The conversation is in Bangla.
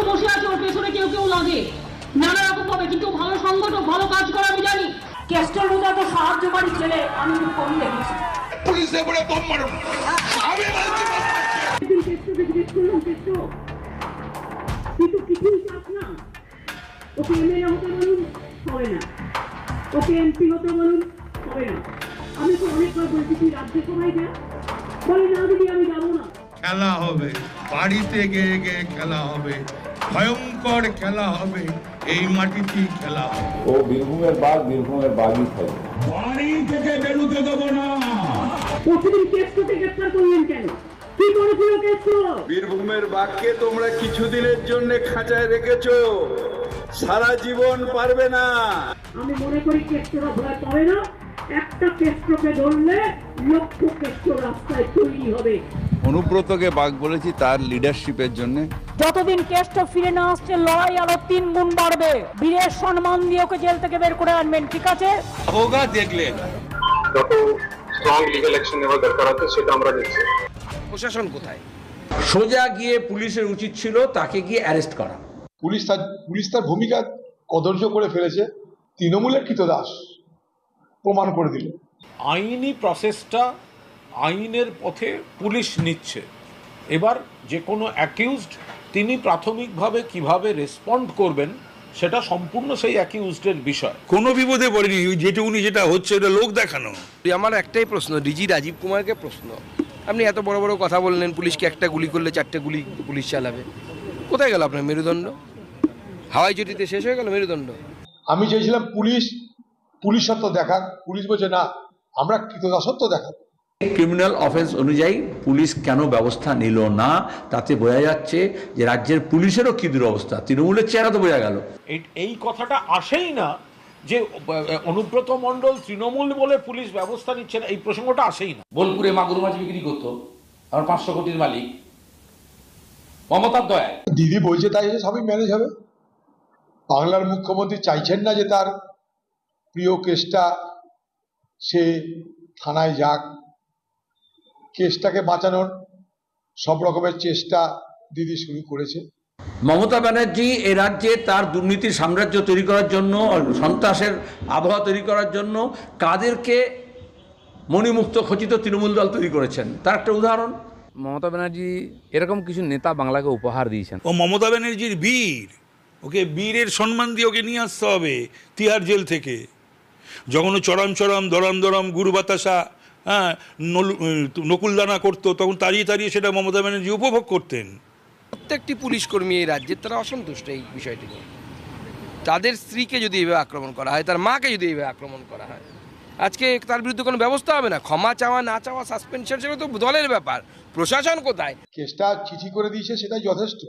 কেউ বসে আছে, ওর পেছনে কেউ কেউ লাগে নানা রকম ভাবে, কিন্তু ভালো সংগঠন, ভালো কাজ করে আমি জানি। কেস্টার রোজা তো সাহায্যকারী ছেলে আমি খুব কম দেখেছি। পুলিশে বলে বোম মারুন, আমি বলছি কেষ্টকে জিজ্ঞেস করলাম, কেষ্ট তুই তো কিছুই চাস না, ওকে এমএলএ হতে বলুন হবে না, ওকে এমপি হতে বলুন হবে না। আমি তো অনেকবার বলছি তুই রাজ্যসভায় যা, বলে না দিদি আমি যাবো না। খেলা হবে, বাড়িতে গিয়ে গিয়ে খেলা হবে, ভয়ঙ্কর খেলা হবে, এই মাটিতেই খেলা হবে। ও বীরভূমের বাগই থাকে। বাড়ি থেকে বেরোতে দেবো না। প্রতিদিন কেষ্টকে গ্রেফতার করলেন কেন? কি করেছিল কেষ্ট? বীরভূমের বাঘকে তোমরা কিছুদিনের জন্য খাঁচায় রেখেছো, সারা জীবন পারবে না। আমি মনে করি কেষ্টরা ভয় পাবে না, একটা কেষ্টকে ধরলে লক্ষ কেষ্ট রাস্তায় তৈরি হবে। অনুব্রতকে বাঘ বলেছি তার লিডারশিপের জন্য। যতদিন কেষ্ট ফিরে না আসছে লড়াই আরো 3 গুণ বাড়বে। বীরের সম্মান দিয়ে ওকে জেল থেকে বের করে আনবেন, ঠিক আছে? হোগা দেখলেন যত স্ট্রং লিগ্যাল অ্যাকশন নেওয়ার দরকার আছে সেটা আমরা নিচ্ছি। প্রশাসন কোথায়? সোজা গিয়ে পুলিশের উচিত ছিল তাকে গিয়ে অ্যারেস্ট করা। পুলিশ তার ভূমিকা কদর্য করে ফেলেছে, তৃণমূলের কৃতদাস প্রমাণ করে দিল। আইনি প্রসেসটা আইনের পথে পুলিশ নিচ্ছে। এবার যে কোনো অ্যাকিউজড তিনি প্রাথমিকভাবে কিভাবে রেসপন্ড করবেন সেটা সম্পূর্ণ সেই অ্যাকিউজডের বিষয়। কোনো বিপদে পড়েনি, যেটা হচ্ছে এটা লোক দেখানো। আমার একটাই প্রশ্ন, ডিজি রাজীব কুমারকে প্রশ্ন, আপনি এত বড় বড় কথা বললেন, পুলিশকে একটা গুলি করলে 4টে গুলি পুলিশ চালাবে, কোথায় গেল আপনার মেরুদণ্ড? হাওয়াই চটিতে শেষ হয়ে গেল মেরুদণ্ড। আমি চেয়েছিলাম পুলিশত্ব দেখাক, পুলিশ বলছে না আমরা কৃতদাসত্ব দেখাক। ক্রিমিনাল অফেন্স অনুযায়ী পুলিশ কেন ব্যবস্থা নিল না, তাতে বোঝা যাচ্ছে যে রাজ্যের পুলিশেরও কি দুরবস্থা। তৃণমূলের চেহারা তো বোঝা গেল। এই কথাটা আসেই না যে অনুব্রত মণ্ডল তৃণমূল বলে পুলিশ ব্যবস্থা নিচ্ছে না, এই প্রসঙ্গটা আসেই না। বোলপুরে মাগুর মাছ বিক্রি করতো আমার 500 কোটির মালিক মমতার দয়ায়। দিদি বলছে তাই সবই ম্যানেজ হবে। বাংলার মুখ্যমন্ত্রী চাইছেন না যে তার প্রিয় কেসটা সে থানায় যাক, কেসটাকে বাঁচানোর সব রকমের চেষ্টা দিদি শুরু করেছে। মমতা ব্যানার্জি এ রাজ্যে তার দুর্নীতির সাম্রাজ্য তৈরি করার জন্য, সন্ত্রাসের আবহাওয়া তৈরি করার জন্য কাদেরকে মণিমুক্ত খচিত তৃণমূল দল তৈরি করেছেন তার একটা উদাহরণ। মমতা ব্যানার্জি এরকম কিছু নেতা বাংলাকে উপহার দিয়েছেন। ও মমতা ব্যানার্জির বীর, ওকে বীরের সম্মান দিয়ে ওকে নিয়ে আসতে হবে তিহার জেল থেকে। যখন চরম দরম দরম গুরু বাতাসা নকুলদানা করতো, তখন তাড়িয়ে সেটা মমতা ব্যানার্জি উপভোগ করতেন। প্রত্যেকটি পুলিশ কর্মী এই রাজ্যের তারা অসন্তুষ্ট এই বিষয়টি নিয়ে। তাদের স্ত্রীকে যদি এইভাবে আক্রমণ করা হয়, তার মাকে যদি এইভাবে আক্রমণ করা হয়, আজকে তার বিরুদ্ধে কোনো ব্যবস্থা হবে না। ক্ষমা চাওয়া না চাওয়া সাসপেনশন সেটা তো দলের ব্যাপার, প্রশাসন কোথায়? কেসটা চিঠি করে দিয়েছে সেটাই যথেষ্ট।